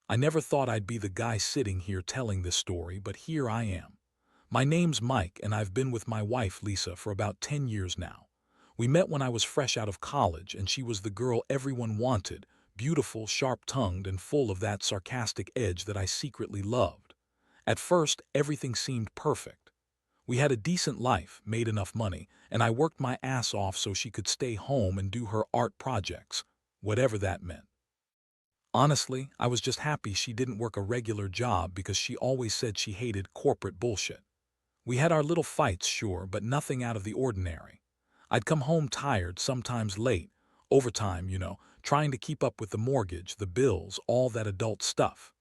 I never thought I'd be the guy sitting here telling this story, but here I am. My name's Mike, and I've been with my wife, Lisa, for about 10 years now. We met when I was fresh out of college, and she was the girl everyone wanted, beautiful, sharp-tongued, and full of that sarcastic edge that I secretly loved. At first, everything seemed perfect. We had a decent life, made enough money, and I worked my ass off so she could stay home and do her art projects, whatever that meant. Honestly, I was just happy she didn't work a regular job because she always said she hated corporate bullshit. We had our little fights, sure, but nothing out of the ordinary. I'd come home tired, sometimes late, overtime, trying to keep up with the mortgage, the bills, all that adult stuff.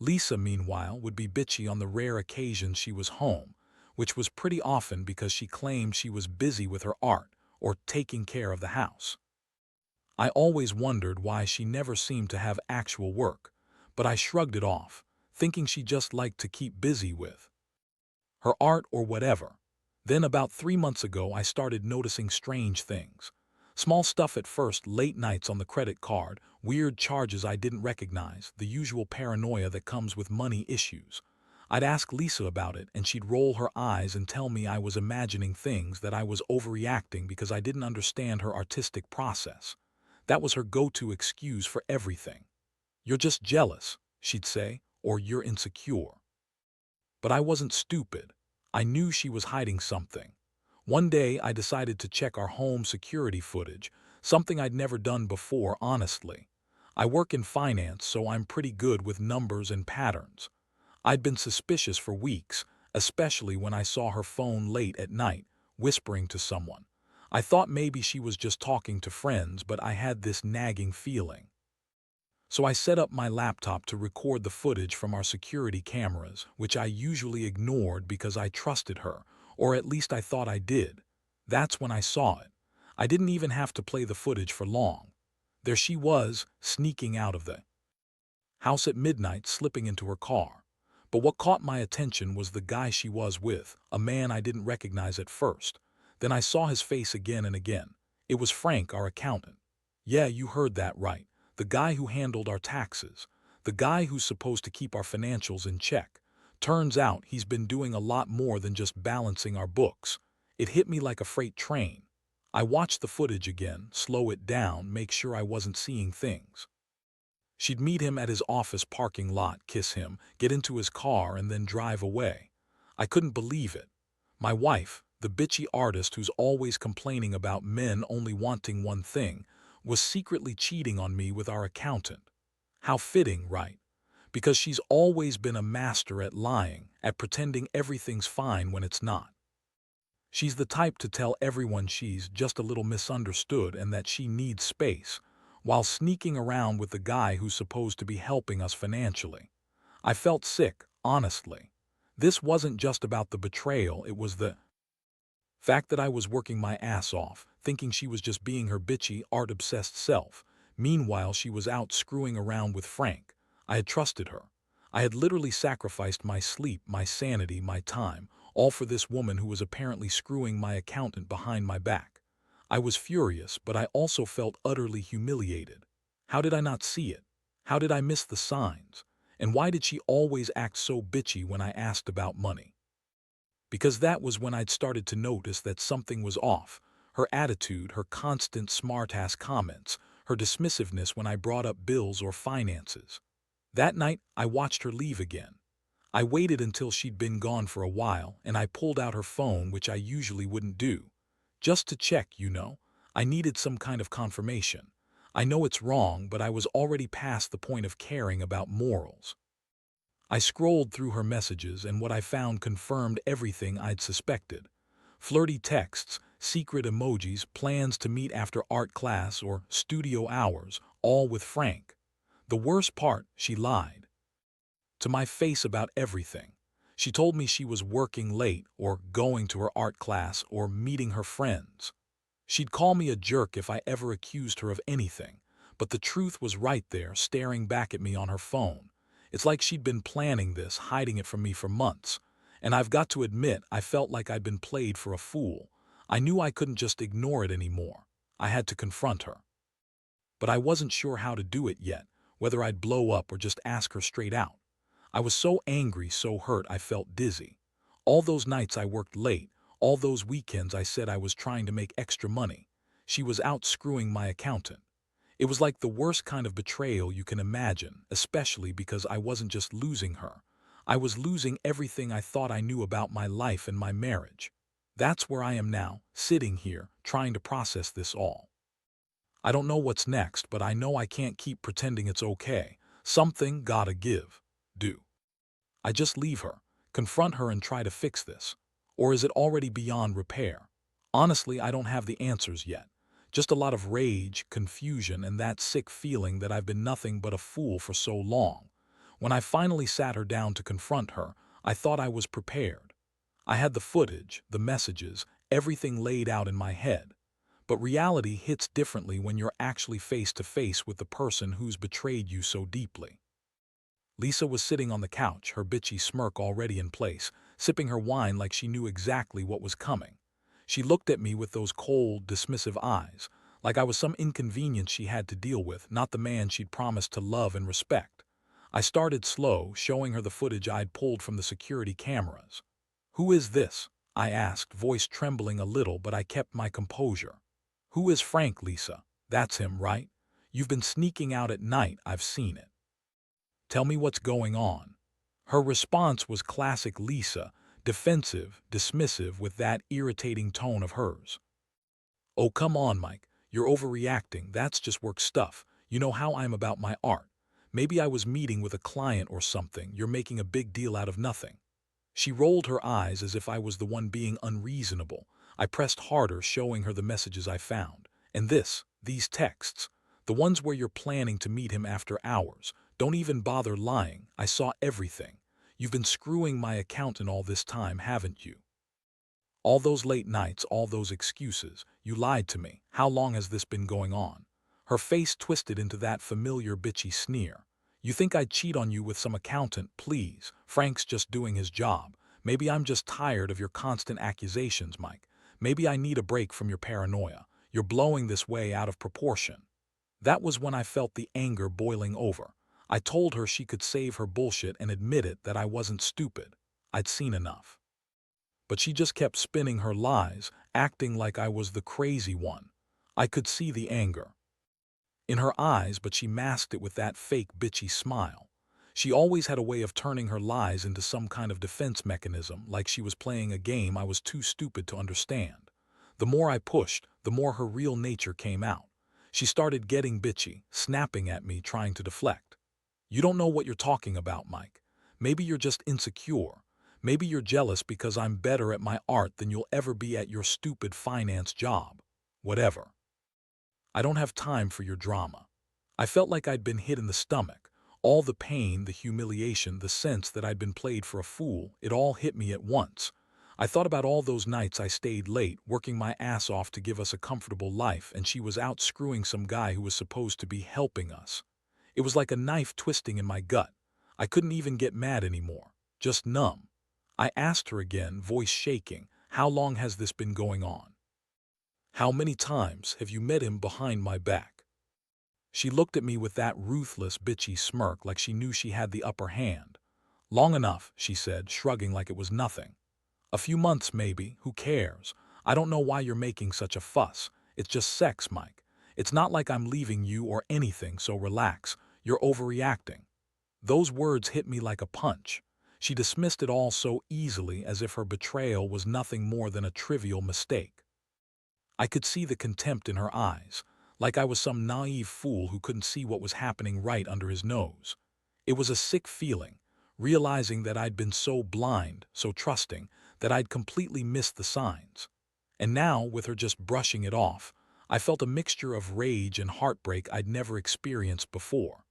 Lisa, meanwhile, would be bitchy on the rare occasions she was home, which was pretty often because she claimed she was busy with her art or taking care of the house. I always wondered why she never seemed to have actual work, but I shrugged it off, thinking she just liked to keep busy with her art or whatever. Then about 3 months ago, I started noticing strange things. Small stuff at first, late nights on the credit card, weird charges I didn't recognize, the usual paranoia that comes with money issues. I'd ask Lisa about it, and she'd roll her eyes and tell me I was imagining things, that I was overreacting because I didn't understand her artistic process. That was her go-to excuse for everything. "You're just jealous," she'd say, or "you're insecure." But I wasn't stupid. I knew she was hiding something. One day, I decided to check our home security footage, something I'd never done before, honestly. I work in finance, so I'm pretty good with numbers and patterns. I'd been suspicious for weeks, especially when I saw her phone late at night, whispering to someone. I thought maybe she was just talking to friends, but I had this nagging feeling. So I set up my laptop to record the footage from our security cameras, which I usually ignored because I trusted her, or at least I thought I did. That's when I saw it. I didn't even have to play the footage for long. There she was, sneaking out of the house at midnight, slipping into her car. But what caught my attention was the guy she was with, a man I didn't recognize at first. Then I saw his face again and again. It was Frank, our accountant. Yeah, you heard that right. The guy who handled our taxes. The guy who's supposed to keep our financials in check. Turns out he's been doing a lot more than just balancing our books. It hit me like a freight train. I watched the footage again, slow it down, make sure I wasn't seeing things. She'd meet him at his office parking lot, kiss him, get into his car, and then drive away. I couldn't believe it. My wife, the bitchy artist who's always complaining about men only wanting one thing, was secretly cheating on me with our accountant. How fitting, right? Because she's always been a master at lying, at pretending everything's fine when it's not. She's the type to tell everyone she's just a little misunderstood and that she needs space, while sneaking around with the guy who's supposed to be helping us financially. I felt sick, honestly. This wasn't just about the betrayal, it was the fact that I was working my ass off, thinking she was just being her bitchy, art-obsessed self. Meanwhile, she was out screwing around with Frank. I had trusted her. I had literally sacrificed my sleep, my sanity, my time, all for this woman who was apparently screwing my accountant behind my back. I was furious, but I also felt utterly humiliated. How did I not see it? How did I miss the signs? And why did she always act so bitchy when I asked about money? Because that was when I'd started to notice that something was off. Her attitude, her constant smart-ass comments, her dismissiveness when I brought up bills or finances. That night, I watched her leave again. I waited until she'd been gone for a while, and I pulled out her phone, which I usually wouldn't do. Just to check. I needed some kind of confirmation. I know it's wrong, but I was already past the point of caring about morals. I scrolled through her messages, and what I found confirmed everything I'd suspected. Flirty texts, secret emojis, plans to meet after art class or studio hours, all with Frank. The worst part, she lied to my face about everything. She told me she was working late, or going to her art class, or meeting her friends. She'd call me a jerk if I ever accused her of anything, but the truth was right there, staring back at me on her phone. It's like she'd been planning this, hiding it from me for months. And I've got to admit, I felt like I'd been played for a fool. I knew I couldn't just ignore it anymore. I had to confront her. But I wasn't sure how to do it yet. whether I'd blow up or just ask her straight out. I was so angry, so hurt, I felt dizzy. All those nights I worked late, all those weekends I said I was trying to make extra money. She was out screwing my accountant. It was like the worst kind of betrayal you can imagine, especially because I wasn't just losing her. I was losing everything I thought I knew about my life and my marriage. That's where I am now, sitting here, trying to process this all. I don't know what's next, but I know I can't keep pretending it's okay. Something gotta give. Do I just leave her, confront her and try to fix this? Or is it already beyond repair? Honestly, I don't have the answers yet. Just a lot of rage, confusion, and that sick feeling that I've been nothing but a fool for so long. When I finally sat her down to confront her, I thought I was prepared. I had the footage, the messages, everything laid out in my head. But reality hits differently when you're actually face to face with the person who's betrayed you so deeply. Lisa was sitting on the couch, her bitchy smirk already in place, sipping her wine like she knew exactly what was coming. She looked at me with those cold, dismissive eyes, like I was some inconvenience she had to deal with, not the man she'd promised to love and respect. I started slow, showing her the footage I'd pulled from the security cameras. "Who is this?" I asked, voice trembling a little, but I kept my composure. "Who is Frank, Lisa? That's him, right? You've been sneaking out at night, I've seen it. Tell me what's going on." Her response was classic Lisa, defensive, dismissive, with that irritating tone of hers. "Oh, come on, Mike. You're overreacting. That's just work stuff. You know how I'm about my art. Maybe I was meeting with a client or something. You're making a big deal out of nothing." She rolled her eyes as if I was the one being unreasonable. I pressed harder, showing her the messages I found. "And these texts, the ones where you're planning to meet him after hours. Don't even bother lying. I saw everything. You've been screwing my accountant all this time, haven't you? All those late nights, all those excuses. You lied to me. How long has this been going on?" Her face twisted into that familiar bitchy sneer. "You think I'd cheat on you with some accountant? Please. Frank's just doing his job. Maybe I'm just tired of your constant accusations, Mike. Maybe I need a break from your paranoia. You're blowing this way out of proportion." That was when I felt the anger boiling over. I told her she could save her bullshit and admit it, that I wasn't stupid. I'd seen enough. But she just kept spinning her lies, acting like I was the crazy one. I could see the anger in her eyes, but she masked it with that fake bitchy smile. She always had a way of turning her lies into some kind of defense mechanism, like she was playing a game I was too stupid to understand. The more I pushed, the more her real nature came out. She started getting bitchy, snapping at me, trying to deflect. "You don't know what you're talking about, Mike. Maybe you're just insecure. Maybe you're jealous because I'm better at my art than you'll ever be at your stupid finance job. Whatever. I don't have time for your drama." I felt like I'd been hit in the stomach. All the pain, the humiliation, the sense that I'd been played for a fool, it all hit me at once. I thought about all those nights I stayed late, working my ass off to give us a comfortable life, and she was out screwing some guy who was supposed to be helping us. It was like a knife twisting in my gut. I couldn't even get mad anymore, just numb. I asked her again, voice shaking, "How long has this been going on? How many times have you met him behind my back?" She looked at me with that ruthless, bitchy smirk, like she knew she had the upper hand. "Long enough," she said, shrugging like it was nothing. "A few months maybe, who cares? I don't know why you're making such a fuss. It's just sex, Mike. It's not like I'm leaving you or anything, so relax. You're overreacting." Those words hit me like a punch. She dismissed it all so easily, as if her betrayal was nothing more than a trivial mistake. I could see the contempt in her eyes, like I was some naive fool who couldn't see what was happening right under his nose. It was a sick feeling, realizing that I'd been so blind, so trusting, that I'd completely missed the signs. And now, with her just brushing it off, I felt a mixture of rage and heartbreak I'd never experienced before.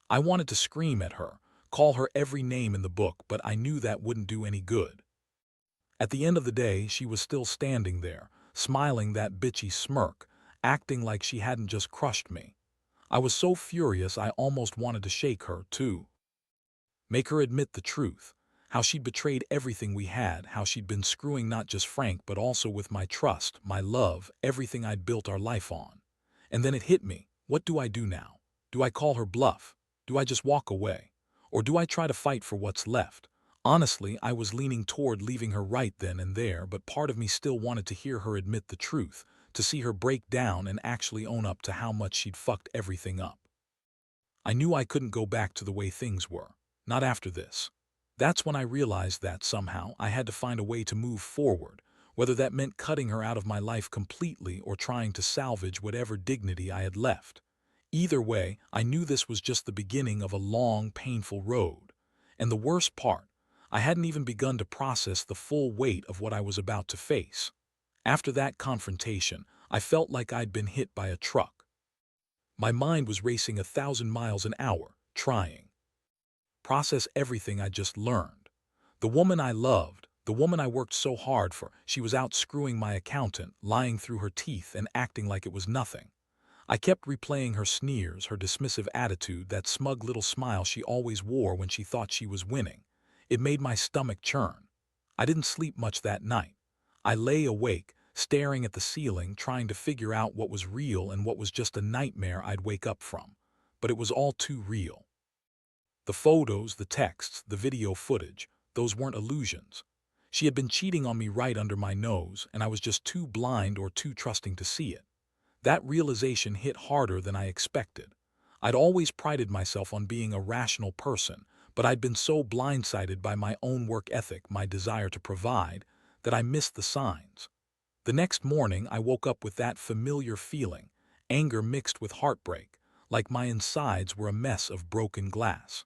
I wanted to scream at her, call her every name in the book, but I knew that wouldn't do any good. At the end of the day, she was still standing there, smiling that bitchy smirk, acting like she hadn't just crushed me. I was so furious I almost wanted to shake her, too. Make her admit the truth. How she'd betrayed everything we had, how she'd been screwing not just Frank but also with my trust, my love, everything I'd built our life on. And then it hit me. What do I do now? Do I call her bluff? Do I just walk away? Or do I try to fight for what's left? Honestly, I was leaning toward leaving her right then and there, but part of me still wanted to hear her admit the truth, to see her break down and actually own up to how much she'd fucked everything up. I knew I couldn't go back to the way things were. Not after this. That's when I realized that somehow I had to find a way to move forward, whether that meant cutting her out of my life completely or trying to salvage whatever dignity I had left. Either way, I knew this was just the beginning of a long, painful road. And the worst part, I hadn't even begun to process the full weight of what I was about to face. After that confrontation, I felt like I'd been hit by a truck. My mind was racing 1,000 miles an hour, trying process everything I just learned. The woman I loved, the woman I worked so hard for, she was out screwing my accountant, lying through her teeth and acting like it was nothing. I kept replaying her sneers, her dismissive attitude, that smug little smile she always wore when she thought she was winning. It made my stomach churn. I didn't sleep much that night. I lay awake, staring at the ceiling, trying to figure out what was real and what was just a nightmare I'd wake up from. But it was all too real. The photos, the texts, the video footage, those weren't illusions. She had been cheating on me right under my nose, and I was just too blind or too trusting to see it. That realization hit harder than I expected. I'd always prided myself on being a rational person, but I'd been so blindsided by my own work ethic, my desire to provide, that I missed the signs. The next morning, I woke up with that familiar feeling, anger mixed with heartbreak, like my insides were a mess of broken glass.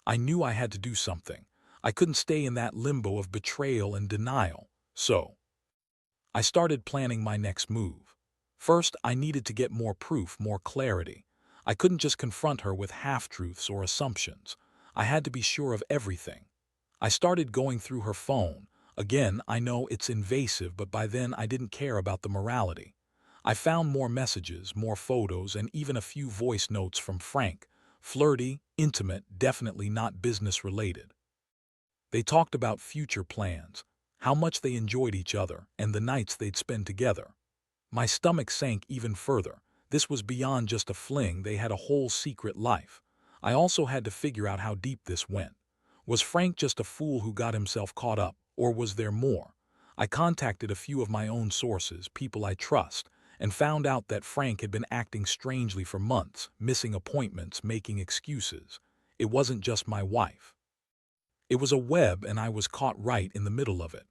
I knew I had to do something. I couldn't stay in that limbo of betrayal and denial, so I started planning my next move. First, I needed to get more proof, more clarity. I couldn't just confront her with half-truths or assumptions. I had to be sure of everything. I started going through her phone. Again, I know it's invasive, but by then I didn't care about the morality. I found more messages, more photos, and even a few voice notes from Frank. Flirty, intimate, definitely not business-related. They talked about future plans, how much they enjoyed each other, and the nights they'd spend together. My stomach sank even further. This was beyond just a fling, they had a whole secret life. I also had to figure out how deep this went. Was Frank just a fool who got himself caught up, or was there more? I contacted a few of my own sources, people I trust, and found out that Frank had been acting strangely for months, missing appointments, making excuses. It wasn't just my wife. It was a web, and I was caught right in the middle of it.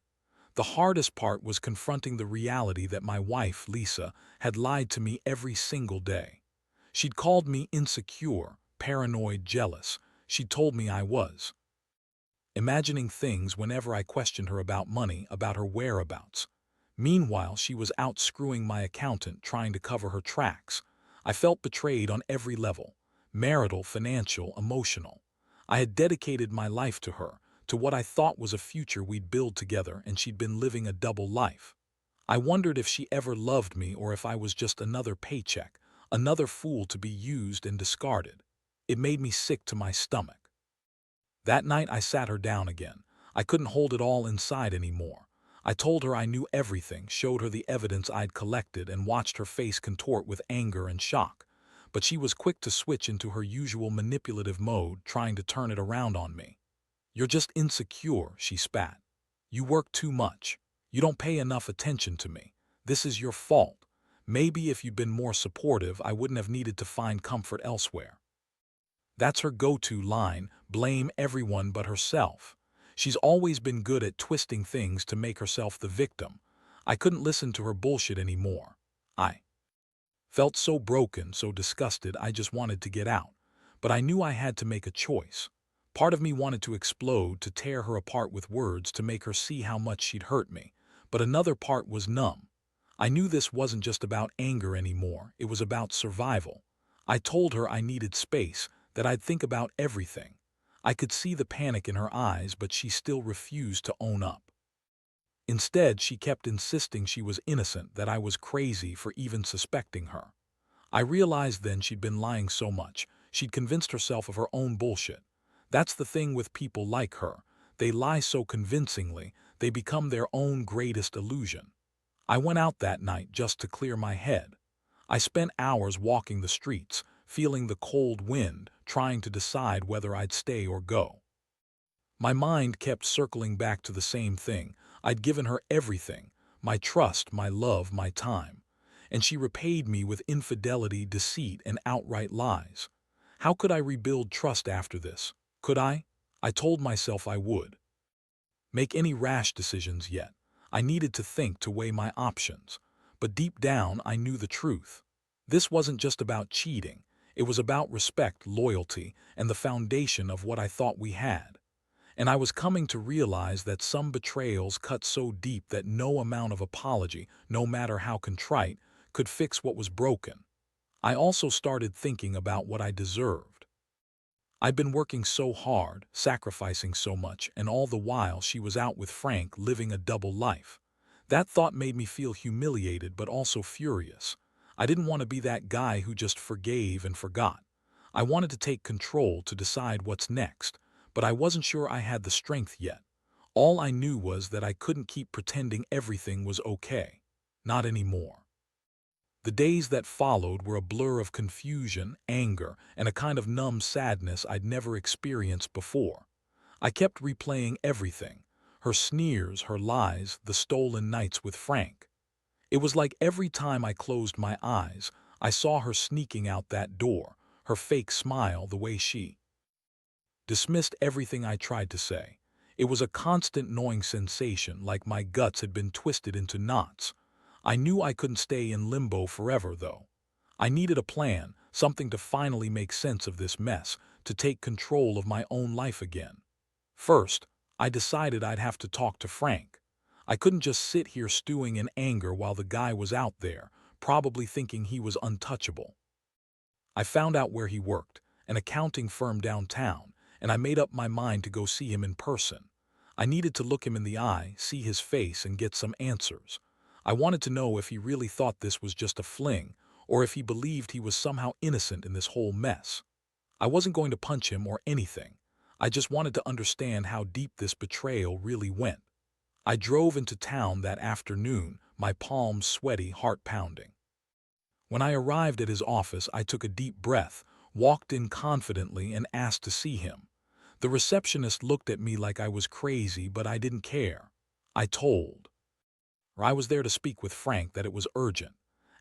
The hardest part was confronting the reality that my wife, Lisa, had lied to me every single day. She'd called me insecure, paranoid, jealous. She'd told me I was imagining things whenever I questioned her about money, about her whereabouts. Meanwhile, she was out screwing my accountant, trying to cover her tracks. I felt betrayed on every level: marital, financial, emotional. I had dedicated my life to her, to what I thought was a future we'd build together, and she'd been living a double life. I wondered if she ever loved me or if I was just another paycheck, another fool to be used and discarded. It made me sick to my stomach. That night I sat her down again. I couldn't hold it all inside anymore. I told her I knew everything, showed her the evidence I'd collected, and watched her face contort with anger and shock. But she was quick to switch into her usual manipulative mode, trying to turn it around on me. "You're just insecure," she spat. "You work too much. You don't pay enough attention to me. This is your fault. Maybe if you'd been more supportive, I wouldn't have needed to find comfort elsewhere." That's her go-to line: blame everyone but herself. She's always been good at twisting things to make herself the victim. I couldn't listen to her bullshit anymore. I felt so broken, so disgusted, I just wanted to get out. But I knew I had to make a choice. Part of me wanted to explode, to tear her apart with words, to make her see how much she'd hurt me. But another part was numb. I knew this wasn't just about anger anymore, it was about survival. I told her I needed space, that I'd think about everything. I could see the panic in her eyes, but she still refused to own up. Instead, she kept insisting she was innocent, that I was crazy for even suspecting her. I realized then she'd been lying so much. She'd convinced herself of her own bullshit. That's the thing with people like her. They lie so convincingly, they become their own greatest illusion. I went out that night just to clear my head. I spent hours walking the streets, feeling the cold wind, trying to decide whether I'd stay or go. My mind kept circling back to the same thing. I'd given her everything, my trust, my love, my time. And she repaid me with infidelity, deceit, and outright lies. How could I rebuild trust after this? Could I? I told myself I would. Make any rash decisions yet. I needed to think, to weigh my options. But deep down, I knew the truth. This wasn't just about cheating. It was about respect, loyalty, and the foundation of what I thought we had. And I was coming to realize that some betrayals cut so deep that no amount of apology, no matter how contrite, could fix what was broken. I also started thinking about what I deserved. I'd been working so hard, sacrificing so much, and all the while she was out with Frank living a double life. That thought made me feel humiliated but also furious. I didn't want to be that guy who just forgave and forgot. I wanted to take control, to decide what's next, but I wasn't sure I had the strength yet. All I knew was that I couldn't keep pretending everything was okay. Not anymore. The days that followed were a blur of confusion, anger, and a kind of numb sadness I'd never experienced before. I kept replaying everything: her sneers, her lies, the stolen nights with Frank. It was like every time I closed my eyes, I saw her sneaking out that door, her fake smile, the way she dismissed everything I tried to say. It was a constant gnawing sensation, like my guts had been twisted into knots. I knew I couldn't stay in limbo forever, though. I needed a plan, something to finally make sense of this mess, to take control of my own life again. First, I decided I'd have to talk to Frank. I couldn't just sit here stewing in anger while the guy was out there, probably thinking he was untouchable. I found out where he worked, an accounting firm downtown, and I made up my mind to go see him in person. I needed to look him in the eye, see his face, and get some answers. I wanted to know if he really thought this was just a fling, or if he believed he was somehow innocent in this whole mess. I wasn't going to punch him or anything. I just wanted to understand how deep this betrayal really went. I drove into town that afternoon, my palms sweaty, heart pounding. When I arrived at his office, I took a deep breath, walked in confidently, and asked to see him. The receptionist looked at me like I was crazy, but I didn't care. I told her I was there to speak with Frank, that it was urgent.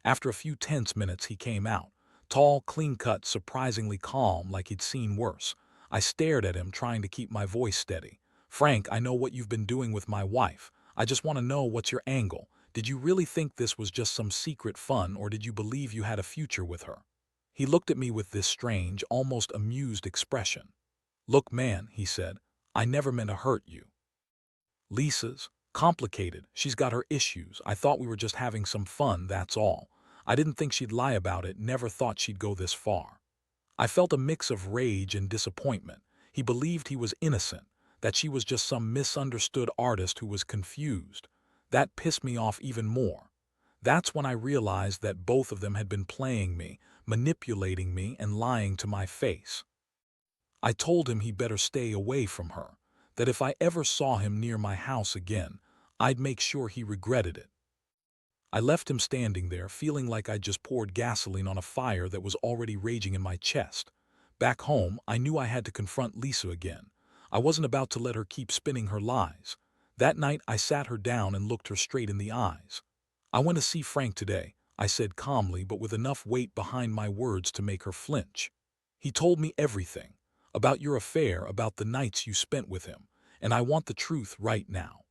After a few tense minutes, he came out, tall, clean-cut, surprisingly calm, like he'd seen worse. I stared at him, trying to keep my voice steady. "Frank, I know what you've been doing with my wife. I just want to know, what's your angle? Did you really think this was just some secret fun, or did you believe you had a future with her?" He looked at me with this strange, almost amused expression. "Look, man," he said, "I never meant to hurt you. Lisa's complicated. She's got her issues. I thought we were just having some fun, that's all. I didn't think she'd lie about it, never thought she'd go this far." I felt a mix of rage and disappointment. He believed he was innocent, that she was just some misunderstood artist who was confused. That pissed me off even more. That's when I realized that both of them had been playing me, manipulating me, and lying to my face. I told him he better stay away from her, that if I ever saw him near my house again, I'd make sure he regretted it. I left him standing there, feeling like I'd just poured gasoline on a fire that was already raging in my chest. Back home, I knew I had to confront Lisa again. I wasn't about to let her keep spinning her lies. That night, I sat her down and looked her straight in the eyes. "I want to see Frank today," I said calmly, but with enough weight behind my words to make her flinch. "He told me everything, about your affair, about the nights you spent with him, and I want the truth right now."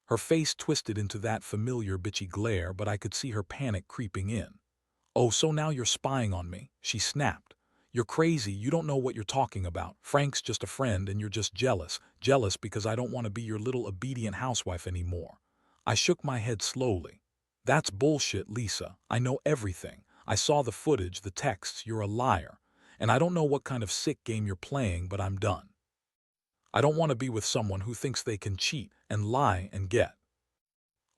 Her face twisted into that familiar bitchy glare, but I could see her panic creeping in. "Oh, so now you're spying on me," she snapped. "You're crazy, you don't know what you're talking about. Frank's just a friend and you're just jealous because I don't want to be your little obedient housewife anymore." I shook my head slowly. "That's bullshit, Lisa. I know everything. I saw the footage, the texts. You're a liar. And I don't know what kind of sick game you're playing, but I'm done. I don't want to be with someone who thinks they can cheat and lie and get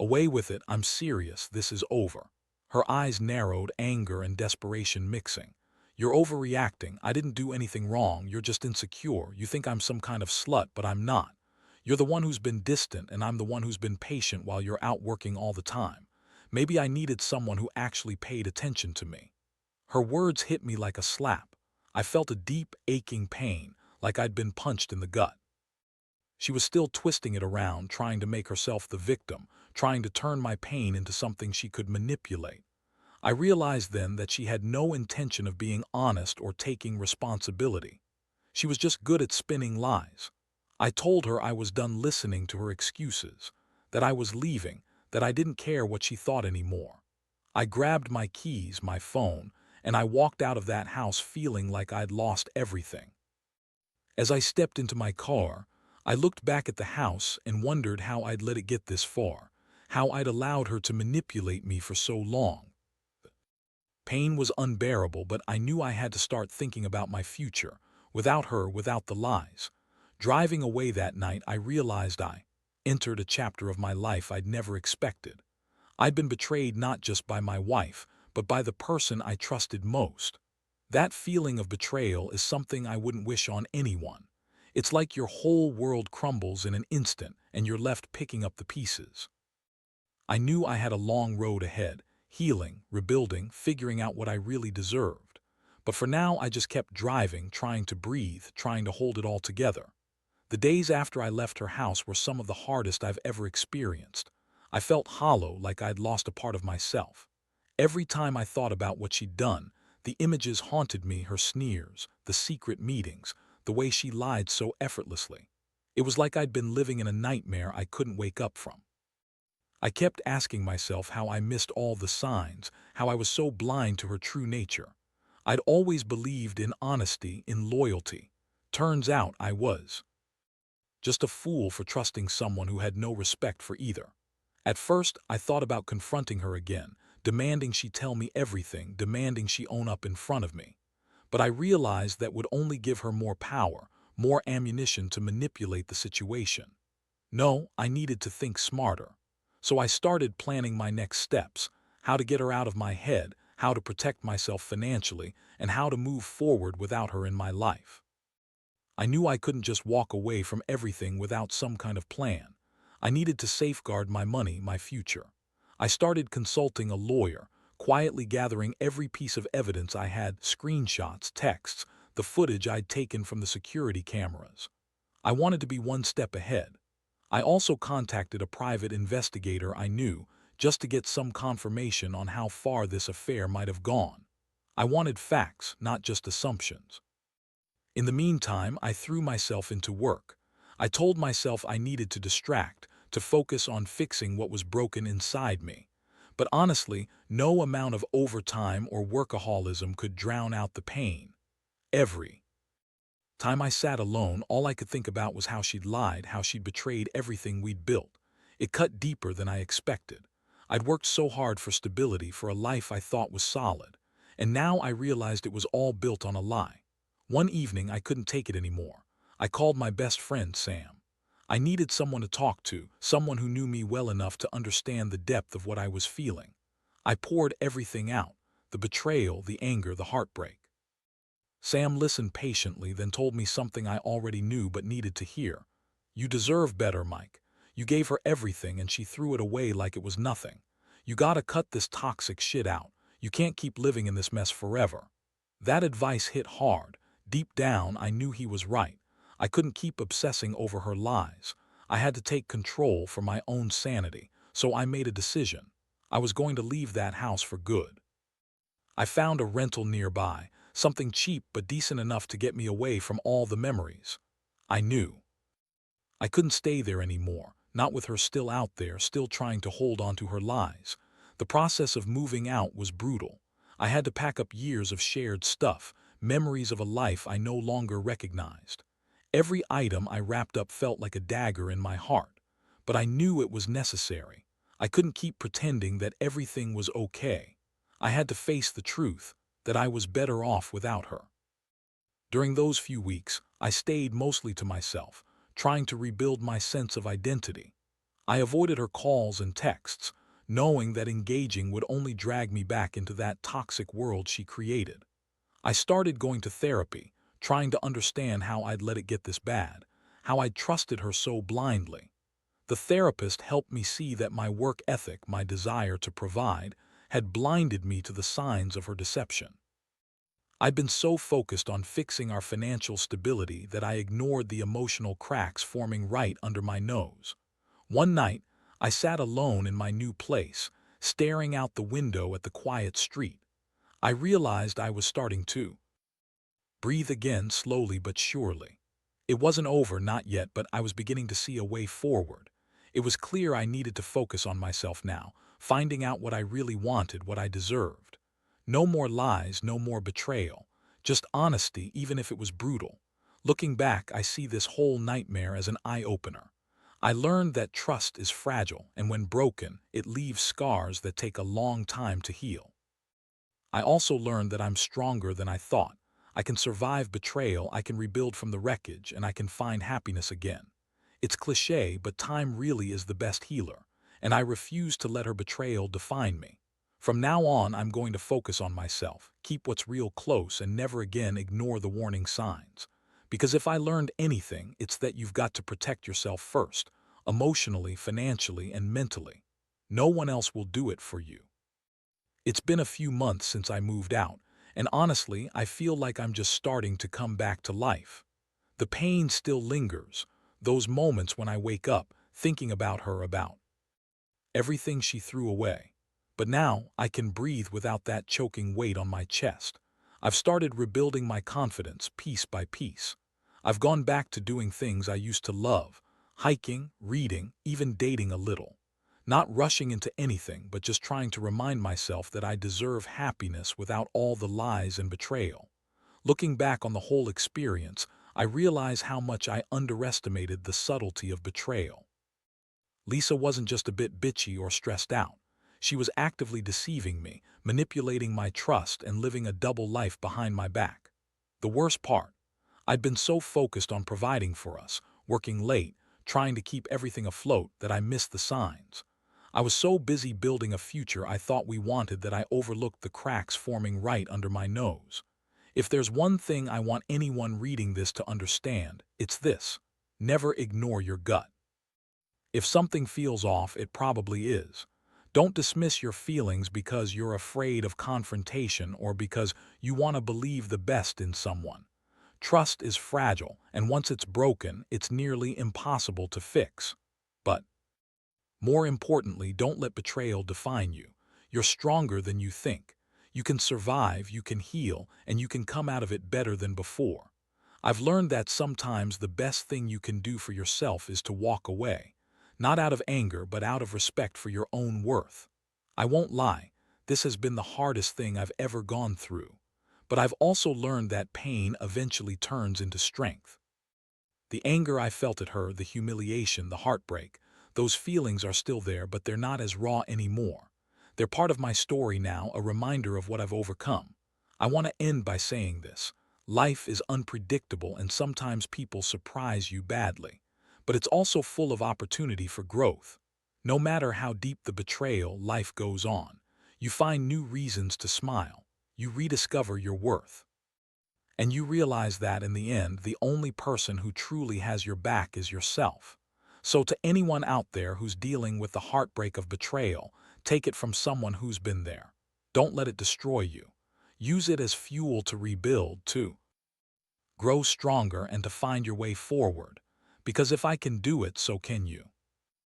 away with it. I'm serious. This is over." Her eyes narrowed, anger and desperation mixing. "You're overreacting. I didn't do anything wrong. You're just insecure. You think I'm some kind of slut, but I'm not. You're the one who's been distant, and I'm the one who's been patient while you're out working all the time. Maybe I needed someone who actually paid attention to me." Her words hit me like a slap. I felt a deep, aching pain, like I'd been punched in the gut. She was still twisting it around, trying to make herself the victim, trying to turn my pain into something she could manipulate. I realized then that she had no intention of being honest or taking responsibility. She was just good at spinning lies. I told her I was done listening to her excuses, that I was leaving, that I didn't care what she thought anymore. I grabbed my keys, my phone, and I walked out of that house feeling like I'd lost everything. As I stepped into my car, I looked back at the house and wondered how I'd let it get this far, how I'd allowed her to manipulate me for so long. Pain was unbearable, but I knew I had to start thinking about my future, without her, without the lies. Driving away that night, I realized I entered a chapter of my life I'd never expected. I'd been betrayed not just by my wife, but by the person I trusted most. That feeling of betrayal is something I wouldn't wish on anyone. It's like your whole world crumbles in an instant and you're left picking up the pieces. I knew I had a long road ahead, healing, rebuilding, figuring out what I really deserved. But for now, I just kept driving, trying to breathe, trying to hold it all together. The days after I left her house were some of the hardest I've ever experienced. I felt hollow, like I'd lost a part of myself. Every time I thought about what she'd done, the images haunted me, her sneers, the secret meetings, the way she lied so effortlessly. It was like I'd been living in a nightmare I couldn't wake up from. I kept asking myself how I missed all the signs, how I was so blind to her true nature. I'd always believed in honesty, in loyalty. Turns out I was just a fool for trusting someone who had no respect for either. At first, I thought about confronting her again, demanding she tell me everything, demanding she own up in front of me. But I realized that would only give her more power, more ammunition to manipulate the situation. No, I needed to think smarter. So I started planning my next steps, how to get her out of my head, how to protect myself financially, and how to move forward without her in my life. I knew I couldn't just walk away from everything without some kind of plan. I needed to safeguard my money, my future. I started consulting a lawyer, quietly gathering every piece of evidence I had, screenshots, texts, the footage I'd taken from the security cameras. I wanted to be one step ahead. I also contacted a private investigator I knew just to get some confirmation on how far this affair might have gone. I wanted facts, not just assumptions. In the meantime, I threw myself into work. I told myself I needed to distract, to focus on fixing what was broken inside me. But honestly, no amount of overtime or workaholism could drown out the pain. Every time I sat alone, all I could think about was how she'd lied, how she'd betrayed everything we'd built. It cut deeper than I expected. I'd worked so hard for stability, for a life I thought was solid. And now I realized it was all built on a lie. One evening, I couldn't take it anymore. I called my best friend, Sam. I needed someone to talk to, someone who knew me well enough to understand the depth of what I was feeling. I poured everything out, the betrayal, the anger, the heartbreak. Sam listened patiently, then told me something I already knew but needed to hear. "You deserve better, Mike. You gave her everything and she threw it away like it was nothing. You gotta cut this toxic shit out. You can't keep living in this mess forever." That advice hit hard. Deep down, I knew he was right. I couldn't keep obsessing over her lies. I had to take control for my own sanity, so I made a decision. I was going to leave that house for good. I found a rental nearby, something cheap but decent enough to get me away from all the memories. I knew I couldn't stay there anymore, not with her still out there, still trying to hold on to her lies. The process of moving out was brutal. I had to pack up years of shared stuff, memories of a life I no longer recognized. Every item I wrapped up felt like a dagger in my heart, but I knew it was necessary. I couldn't keep pretending that everything was okay. I had to face the truth, that I was better off without her. During those few weeks, I stayed mostly to myself, trying to rebuild my sense of identity. I avoided her calls and texts, knowing that engaging would only drag me back into that toxic world she created. I started going to therapy, trying to understand how I'd let it get this bad, how I'd trusted her so blindly. The therapist helped me see that my work ethic, my desire to provide, had blinded me to the signs of her deception. I'd been so focused on fixing our financial stability that I ignored the emotional cracks forming right under my nose. One night, I sat alone in my new place, staring out the window at the quiet street. I realized I was starting to breathe again, slowly but surely. It wasn't over, not yet, but I was beginning to see a way forward. It was clear I needed to focus on myself now, finding out what I really wanted, what I deserved. No more lies, no more betrayal. Just honesty, even if it was brutal. Looking back, I see this whole nightmare as an eye-opener. I learned that trust is fragile, and when broken, it leaves scars that take a long time to heal. I also learned that I'm stronger than I thought. I can survive betrayal, I can rebuild from the wreckage, and I can find happiness again. It's cliché, but time really is the best healer, and I refuse to let her betrayal define me. From now on, I'm going to focus on myself, keep what's real close, and never again ignore the warning signs. Because if I learned anything, it's that you've got to protect yourself first, emotionally, financially, and mentally. No one else will do it for you. It's been a few months since I moved out, and honestly, I feel like I'm just starting to come back to life. The pain still lingers, those moments when I wake up thinking about her, about everything she threw away. But now I can breathe without that choking weight on my chest. I've started rebuilding my confidence piece by piece. I've gone back to doing things I used to love, hiking, reading, even dating a little. Not rushing into anything, but just trying to remind myself that I deserve happiness without all the lies and betrayal. Looking back on the whole experience, I realize how much I underestimated the subtlety of betrayal. Lisa wasn't just a bit bitchy or stressed out. She was actively deceiving me, manipulating my trust, and living a double life behind my back. The worst part, I'd been so focused on providing for us, working late, trying to keep everything afloat, that I missed the signs. I was so busy building a future I thought we wanted that I overlooked the cracks forming right under my nose. If there's one thing I want anyone reading this to understand, it's this: never ignore your gut. If something feels off, it probably is. Don't dismiss your feelings because you're afraid of confrontation or because you want to believe the best in someone. Trust is fragile, and once it's broken, it's nearly impossible to fix. But more importantly, don't let betrayal define you. You're stronger than you think. You can survive, you can heal, and you can come out of it better than before. I've learned that sometimes the best thing you can do for yourself is to walk away. Not out of anger, but out of respect for your own worth. I won't lie, this has been the hardest thing I've ever gone through. But I've also learned that pain eventually turns into strength. The anger I felt at her, the humiliation, the heartbreak, those feelings are still there, but they're not as raw anymore. They're part of my story now, a reminder of what I've overcome. I want to end by saying this: life is unpredictable, and sometimes people surprise you badly. But it's also full of opportunity for growth. No matter how deep the betrayal, life goes on. You find new reasons to smile. You rediscover your worth. And you realize that in the end, the only person who truly has your back is yourself. So to anyone out there who's dealing with the heartbreak of betrayal, take it from someone who's been there. Don't let it destroy you. Use it as fuel to rebuild, to grow stronger, and to find your way forward. Because if I can do it, so can you.